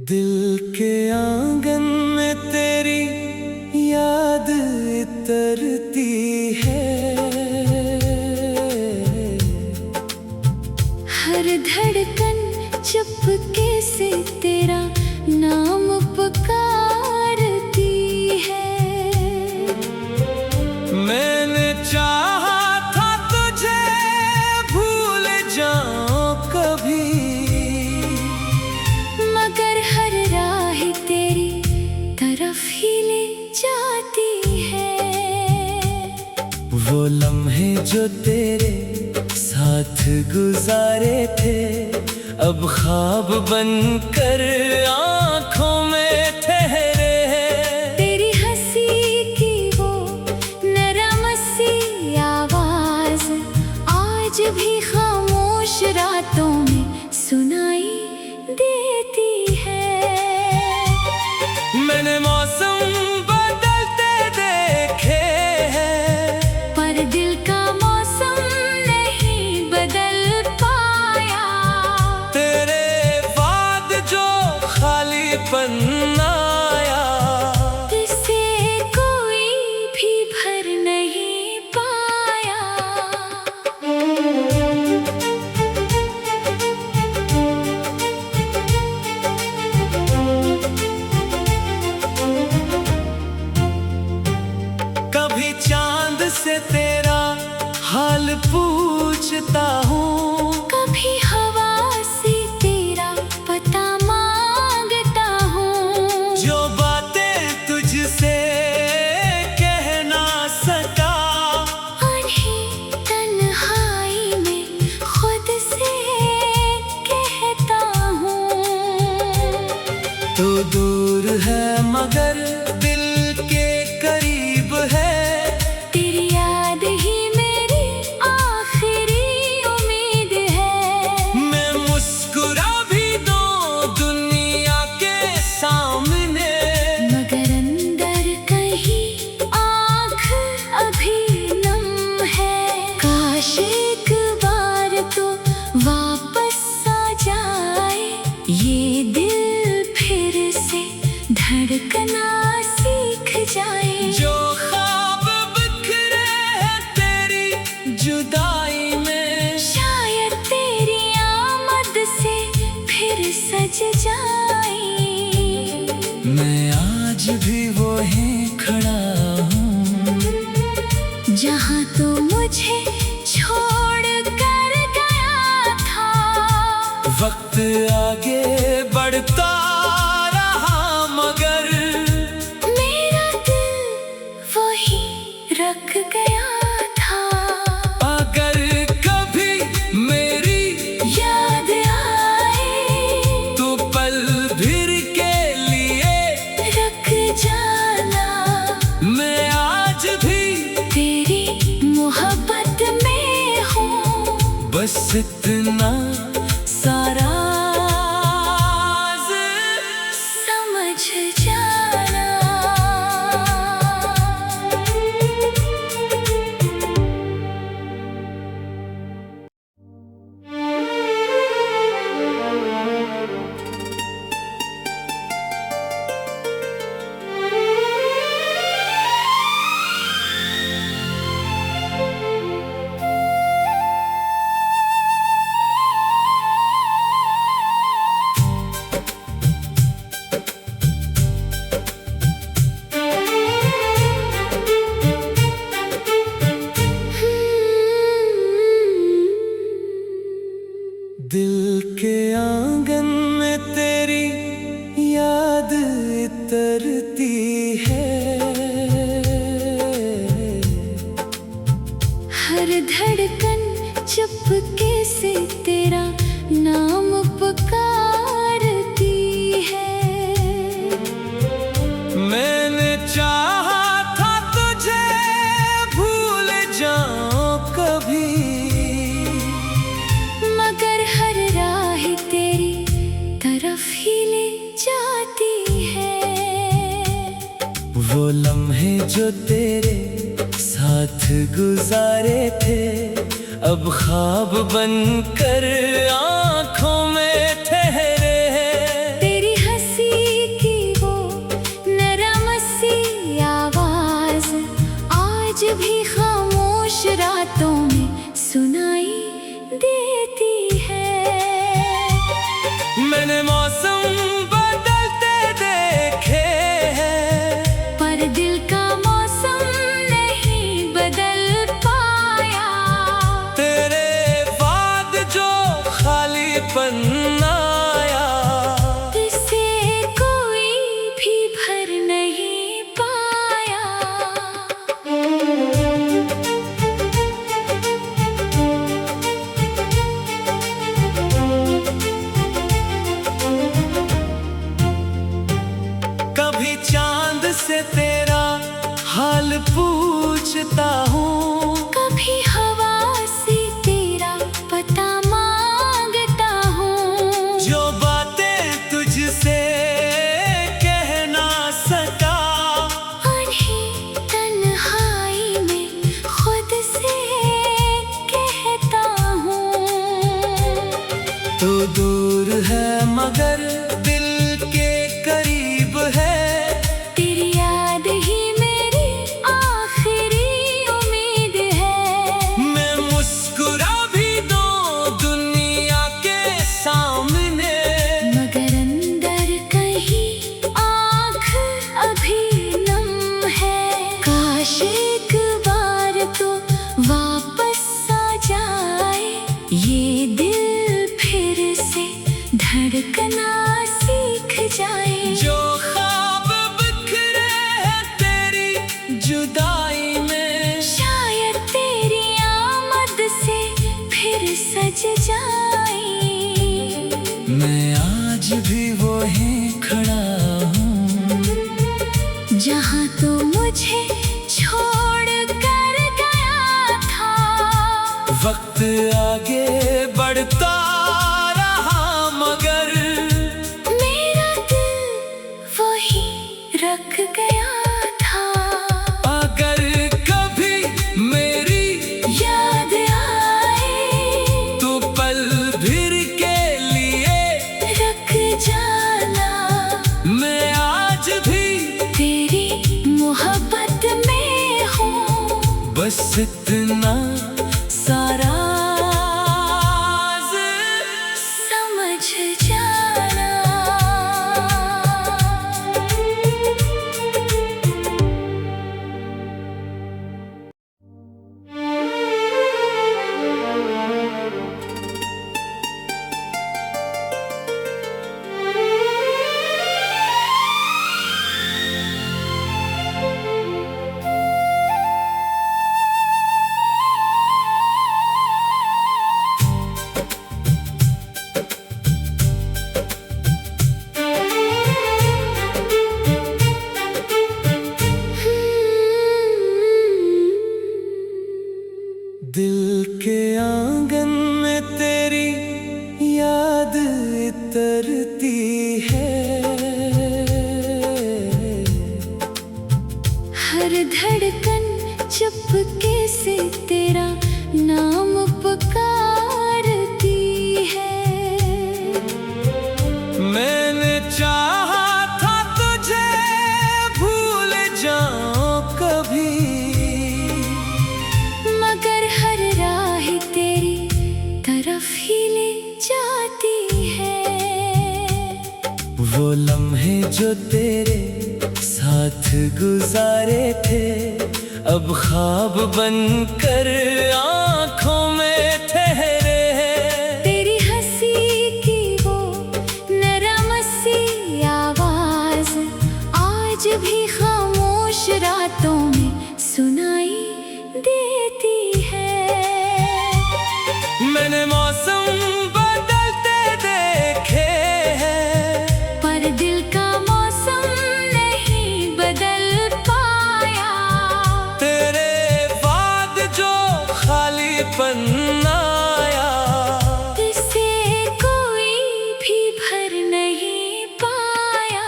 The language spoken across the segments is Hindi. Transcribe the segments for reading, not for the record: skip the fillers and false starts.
दिल के आंगन में तेरी याद इतरती है। हर धड़कन चुपके से तेरा नाम पुकारती है। मैंने चाहा था तुझे भूल जाऊं कभी, मगर हर राह तेरी तरफ ही ले जाती है। वो लम्हे जो तेरे साथ गुजारे थे अब ख्वाब बनकर आँखों में ठहरे हैं। तेरी हंसी की वो नरम सी आवाज आज भी खामोश रातों में सुनाई देती है। मैंने मौसम बदलते देखे हैं, पर दिल का मौसम नहीं बदल पाया। तेरे बाद जो खालीपन आया इसे कोई भी भर नहीं पाया। कभी चांद से तेरा हाल पूछता हूँ, कभी हवा से तेरा पता मांगता हूँ। जो बातें तुझसे कह ना सका अनही तन्हाई में खुद से कहता हूँ। तो दूर है मगर दिल के करीब है। तेरी याद ही मेरी आखिरी उम्मीद है। मैं मुस्कुरा भी दूं दुनिया के सामने, मगर अंदर कहीं आँख अभी नम है। काश एक बार तो वापस आ जाए ये दिल, फिर से धड़कना सीख जाए। जो ख्वाब बिखरे हैं तेरी जुदाई में, शायद तेरी आमद से फिर सज जाए। मैं आज भी वहीं खड़ा हूँ जहाँ तो मुझे छोड़ कर गया था। वक्त आगे बढ़ता रहा मगर मेरा दिल वहीं रख गया था। अगर कभी मेरी याद आए तो पल भर के लिए रख जाना। मैं आज भी तेरी मोहब्बत में हूँ, बस इतना सारा समझ जाना। दिल के आंगन में तेरी याद इतरती है। हर धड़कन चुपके से तेरा नाम पुकारती है। मैंने चाहा था तुझे भूल जाऊं कभी, मगर हर राह तेरी तरफ ही ले जाती है। वो लम्हे जो तेरे साथ गुजारे थे अब ख्वाब बनकर आँखों में ठहरे हैं। तेरी हंसी पूछता हूँ, कभी हवा से तेरा पता मांगता हूँ। जो बातें तुझसे कह ना सका, उन्हें तन्हाई में खुद से कहता हूँ। तो दूर है मगर दिल के करीब है, तेरी याद ही मेरी आखिरी उम्मीद है। मैं मुस्कुरा भी दूं दुनिया के सामने, मगर अंदर कहीं आँख अभी नम है। काश एक बार तो वापस आ जाए, ये दिल फिर से धड़कना सीख जाए। जो ख्वाब बिखरे हैं तेरी जुदाई में, शायद तेरी आमद से फिर सज जाए। मैं आज भी वहीं खड़ा हूँ, जहाँ तो मुझे छोड़ कर गया था। वक्त आगे बढ़ता रहा मगर मेरा दिल वहीं रख गया था। अगर कभी मेरी याद आए तो पल भर के लिए रख जाना। मैं आज भी तेरी मोहब्बत में हूँ, बस इतना सारा समझ जाना। दिल के आंगन में तेरी याद इतरती है, हर धड़कन चुपके से तेरा नाम पुकारती है। मैंने चाहा था तुझे भूल जाऊं कभी, मगर हर राह तेरी तरफ ही ले जाती है। वो लम्हे जो तेरे साथ गुजारे थे, अब ख्वाब बनकर आँखों में ठहरे हैं। तेरी हंसी की वो नरम सी आवाज आज भी खामोश रातों में सुनाई देती है। मैंने मौसम बदलते देखे हैं, पर दिल का मौसम नहीं बदल पाया। तेरे बाद जो खालीपन आया, इसे कोई भी भर नहीं पाया।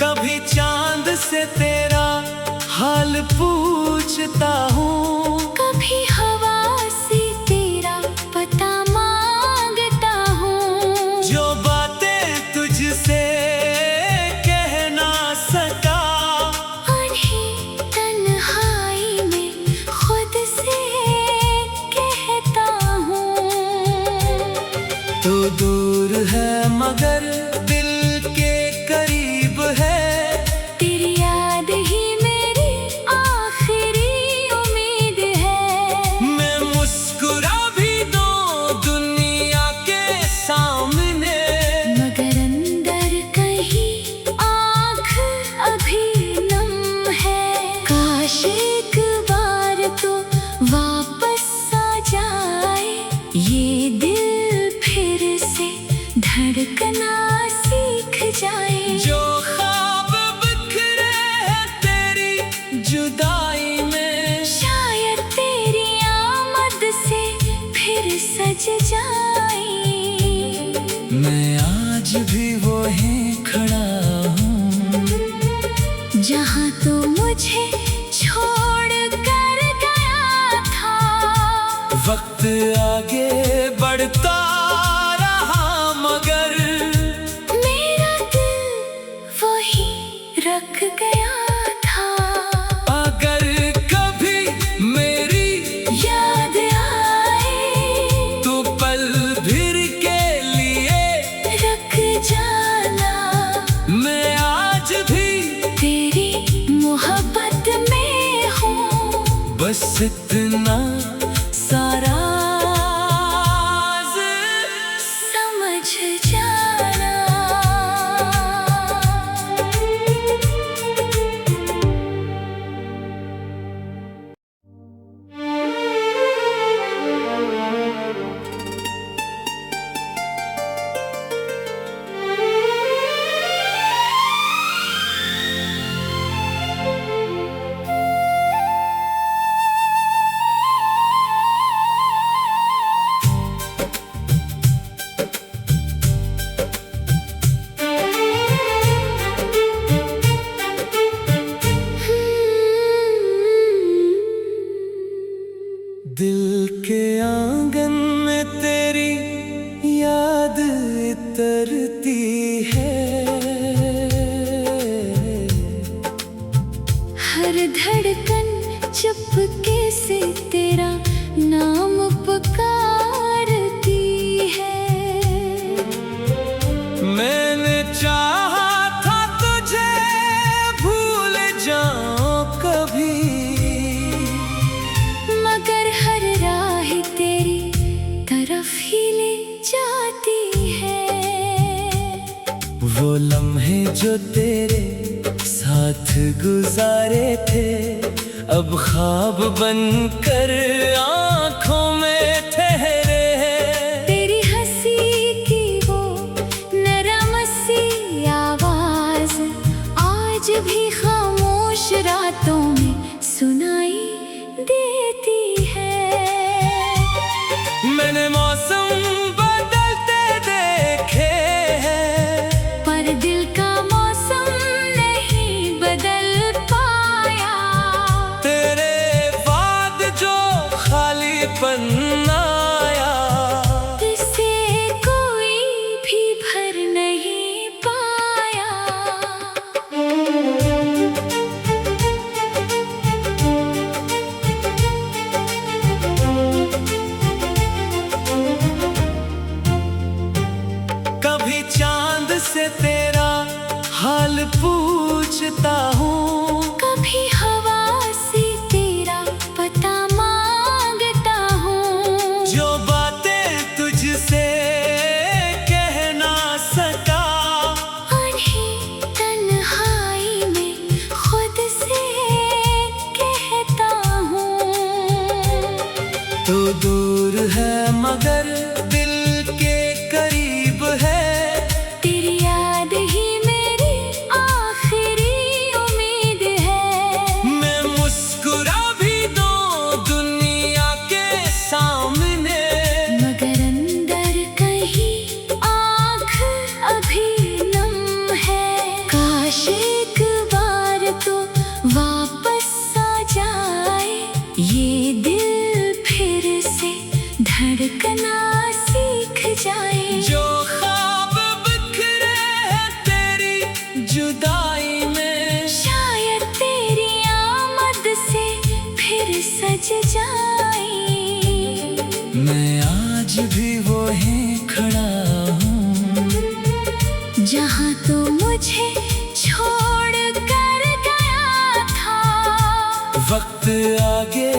कभी चांद से तेरा हाल पूछता हूँ, कभी हवा से तेरा पता मांगता हूँ। जो बातें तुझसे कह ना सका, उन्हें तन्हाई में खुद से कहता हूँ। तो दूर है मगर दिल के करीब है, तेरी याद ही मेरी आखिरी उम्मीद मुझे छोड़ कर गया था। वक्त आगे बढ़ता रहा मगर मेरा दिल वही रख गया था। अगर कभी मेरी याद आए तो पल भर के लिए रख जाना। मैं आज भी तेरी मोहब्बत में हूँ, बस इतना सारा समझ जाना। दिल के आंगन में तेरी याद तरती है। हर धड़कन चुपके से तेरा नाम पुकारती है। मैंने चाहा था तुझे भूल जाऊं कभी, मगर हर राह तेरी तरफ ही ले जाती है। वो लम्हे जो तेरे साथ गुजारे थे अब ख्वाब बनकर आंखों में ठहरे हैं। तेरी हंसी की वो नरम सी आवाज आज भी खामोश रातों में सुनाई देती है। मैंने मौसम बदलते देखे हैं, पर दिल का मौसम नहीं बदल पाया। तेरे बाद जो खालीपन आया इसे कोई भी भर नहीं पाया। कभी चांद से तेरा हाल पूछता हूँ, कभी हवा से तेरा पता मांगता हूँ। जो बातें तुझसे कह ना सका अनही तन्हाई में खुद से कहता हूँ। तो दूर है मगर दिल के करीब है। तेरी याद ही मेरी आखिरी उम्मीद है। मैं मुस्कुरा भी दूं दुनिया के सामने, मगर अंदर कहीं आँख अभी नम है। काश एक बार तो वापस आ जाए ये दिल, फिर से धड़कना सीख जाए। जो ख्वाब बिखरे हैं तेरी जुदाई में, शायद तेरी आमद से फिर सज जाए। मैं आज भी वहीं खड़ा हूँ, जहाँ तो मुझे छोड़ कर गया था। वक्त आगे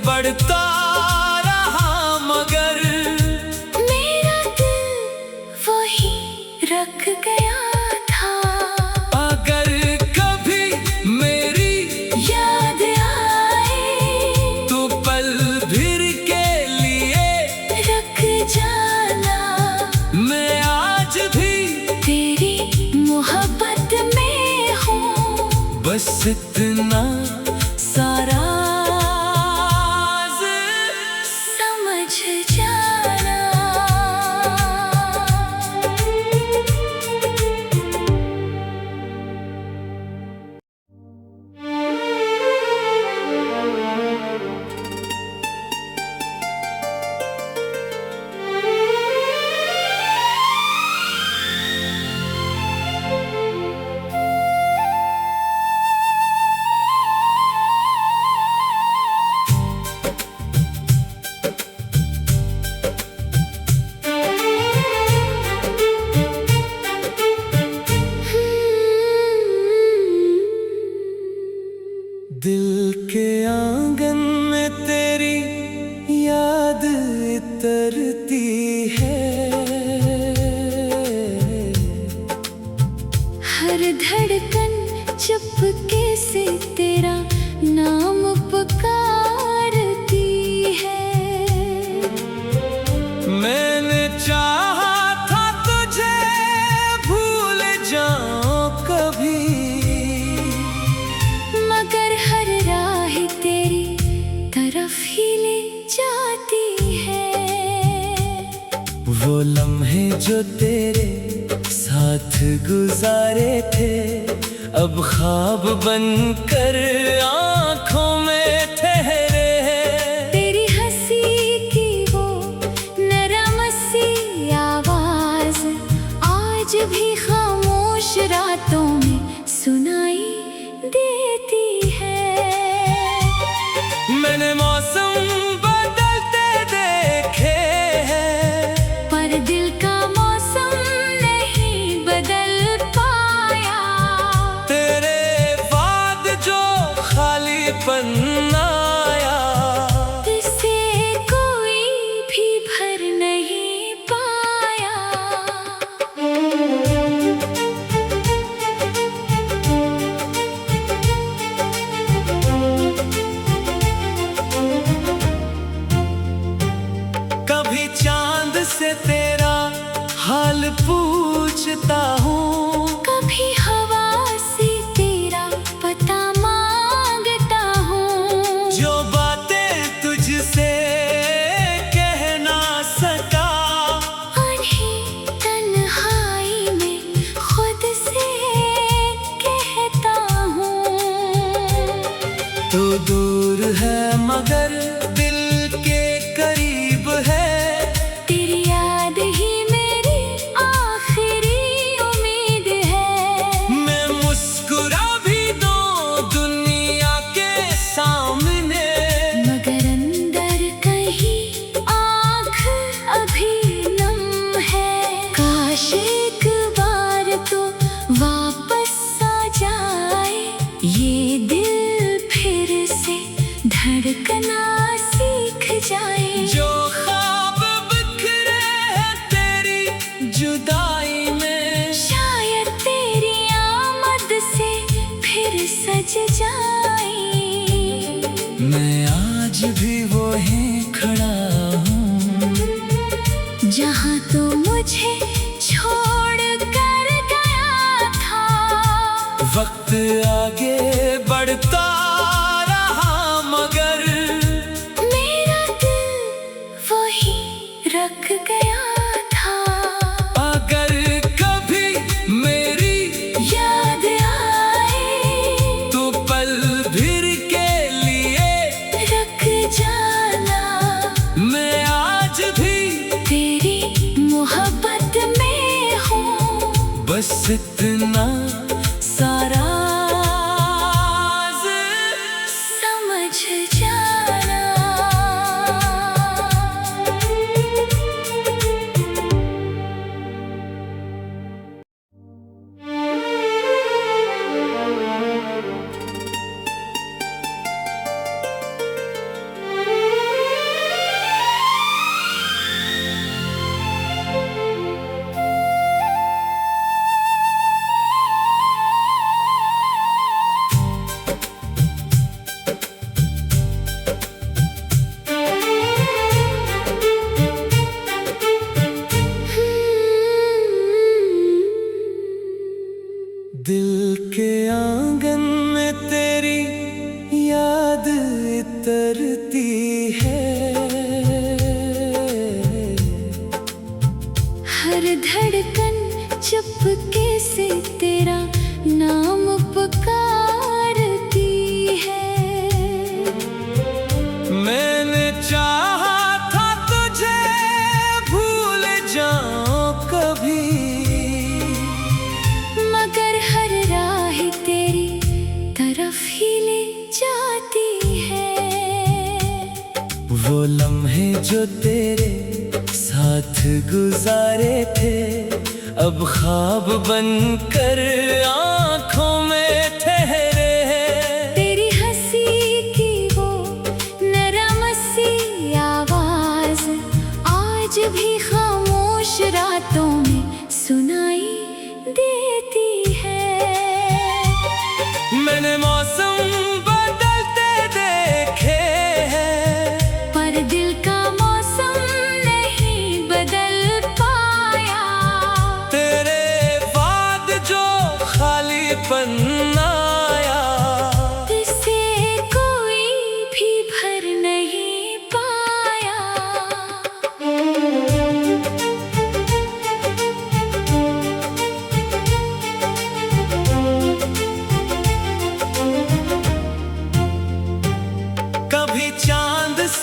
बढ़ता रहा मगर मेरा दिल वही रख गया था। अगर कभी मेरी याद आए तो पल भर के लिए रख जाना। मैं आज भी तेरी मोहब्बत में हूँ, बस इतना सारा समझ जाना। दिल के आंगन में तेरी याद इतरती है। हर धड़कन चुपके से तेरा नाम पुकारती है। मैंने चाहा था तुझे भूल जाऊं कभी, मगर हर राह तेरी तरफ ही ले जाती है। वो लम्हे जो तेरे साथ गुजारे थे अब ख्वाब बनकर आँखों में ठहरे हैं। तेरी हंसी की वो नरम सी आवाज आज भी खामोश रातों में सुनाई देती है। मैंने मौसम बदलते देखे हैं, पर दिल का मौसम नहीं बदल पाया। तेरे बाद जो खालीपन आया इसे कोई भी भर नहीं पाया। कभी चांद से तेरा हाल पूछता हूँ, कभी हवा से तेरा पता मांगता हूँ। जो बातें तुझसे कह ना सका अनही तन्हाई में खुद से कहता हूँ। तू दूर है मगर दिल के करीब है। तेरी याद ही मेरी आखिरी उम्मीद है। मैं मुस्कुरा भी दूं दुनिया के सामने, मगर अंदर कहीं आँख अभी नम है। काश एक बार तो वापस आ जाए ये दिल, फिर से धड़कना सीख जाए। जो ख्वाब बिखरे हैं तेरी जुदाई में, शायद तेरी आमद से फिर सज जाए। मैं आज भी वहीं खड़ा हूँ जहाँ तो मुझे छोड़ कर गया था। वक्त आगे बढ़ता रहा मगर मेरा दिल वहीं रख गया था। अगर कभी मेरी याद आए तो पल भर के लिए रख जाना। मैं आज भी तेरी मोहब्बत में हूँ, बस इतना सारा समझ जाना। दिल के आंगन में तेरी याद इतरती है। हर धड़कन चुपके से तेरा नाम पुकारती है। मैंने चाहा था तुझे भूल जाऊं कभी, मगर हर राह तेरी तरफ ही ले जाती है। वो लम्हे जो तेरे साथ गुजारे थे अब ख्वाब बनकर आँखों में ठहरे हैं। तेरी हंसी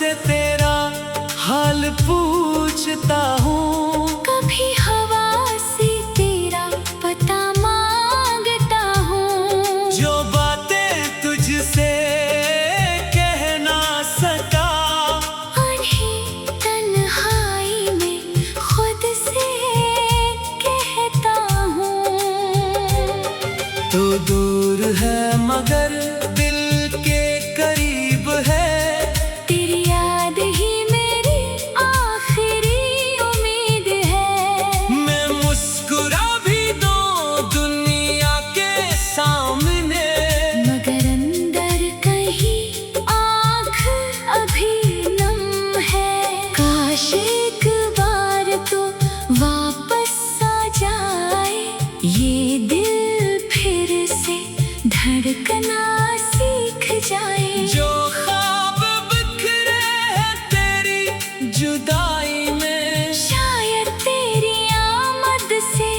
से तेरा हाल पूछता हूँ, कभी हवा से तेरा पता मांगता हूँ। जो बातें तुझसे कह ना सका, उन्हें तन्हाई में खुद से कहता हूँ। तो दूर है मगर दिल के करीब है, तेरी याद ही मेरी आखिरी उम्मीद है। मैं मुस्कुरा भी दूं दुनिया के सामने, मगर अंदर कहीं आँख अभी नम है। काश एक बार तो वापस आ जाए, ये दिल फिर से धड़कना सीख जाए। जो ख्वाब बिखरे हैं तेरी जुदाई में, शायद तेरी आमद से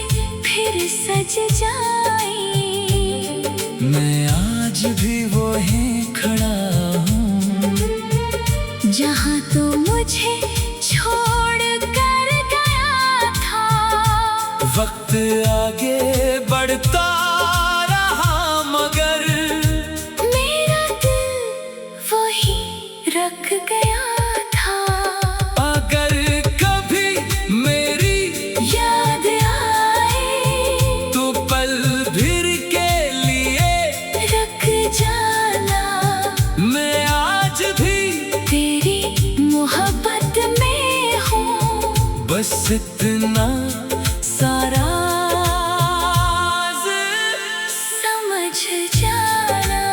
फिर सज जाए। मैं आज भी वहीं खड़ा हूँ, जहाँ तो मुझे छोड़ कर गया था। वक्त आगे बढ़ता रहा मगर मेरा दिल वहीं रख गया था। अगर कभी मेरी याद आए तो पल भर के लिए रख जाना। मैं आज भी तेरी मोहब्बत में हूँ, बस इतना सारा समझ जाना।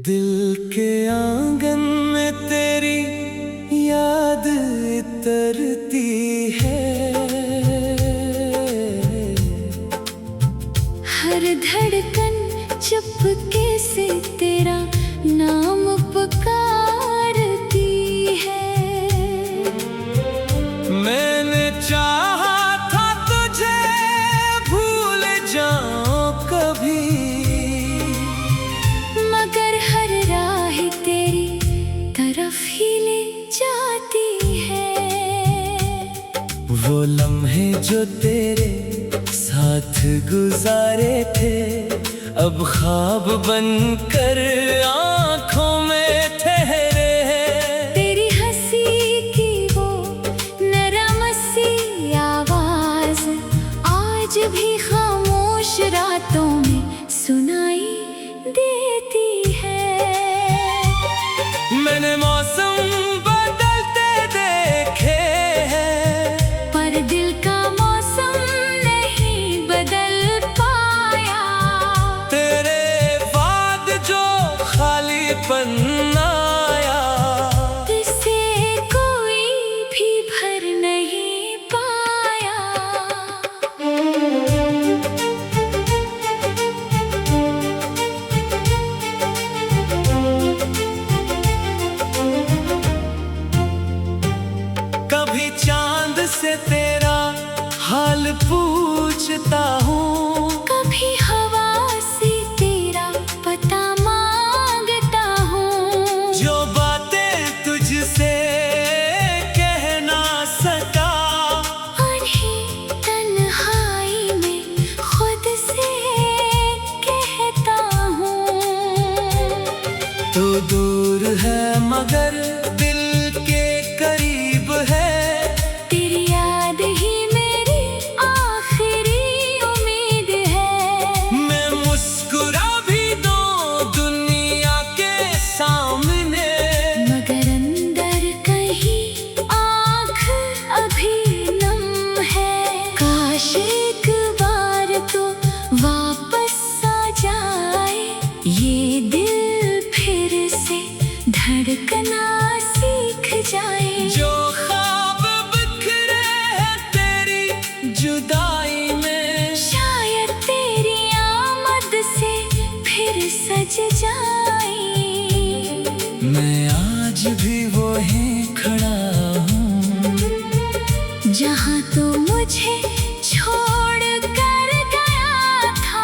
दिल के आंगन में तेरी याद इतरती है, हर धड़कन चुपके से तेरा नाम पुकारती है। मैंने चाहा था तुझे भूल जाऊं कभी, मगर हर राह तेरी तरफ ही ले जाती है। वो लम्हे जो तेरे साथ गुजारे थे, अब ख्वाब बनकर आँखों में ठहरे हैं। तेरी हंसी की वो नरम सी आवाज आज भी खामोश रातों में सुनाई देती है। मैंने मौसम बदलते देखे हैं, पर दिल का मौसम नहीं बदल पाया। तेरे बाद जो खालीपन आया, इसे कोई भी भर नहीं पाया। कभी चांद से तेरा हाल पूछता हूँ, कभी हवा से तेरा पता मांगता हूँ। जो बातें तुझसे कह ना सका, उन्हें तन्हाई में खुद से कहता हूँ। तो दूर है मगर दिल के करीब है, तेरी याद ही मेरी आखिरी उम्मीद है। मैं मुस्कुरा भी दूं दुनिया के सामने, मगर अंदर कहीं आँख अभी नम है। काश एक बार तो मुझे छोड़ कर गया था।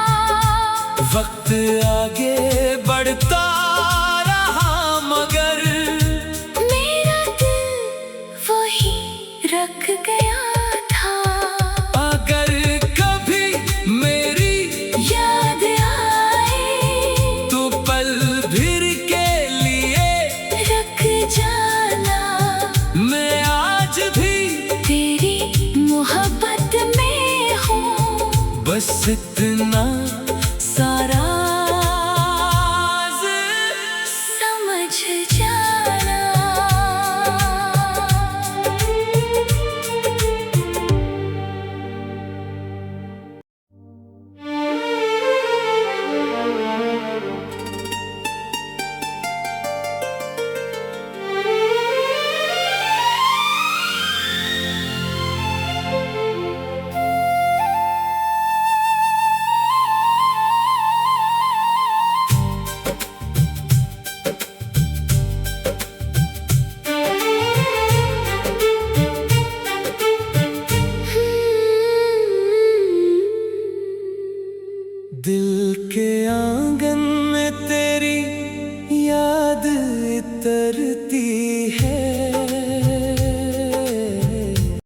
वक्त आगे बढ़ता रहा मगर मेरा दिल वही रख गया था। अगर कभी मेरी याद आए तो पल भर के लिए रख जाना। मैं आज भी तेरी मोहब्बत में हूँ। बस इतना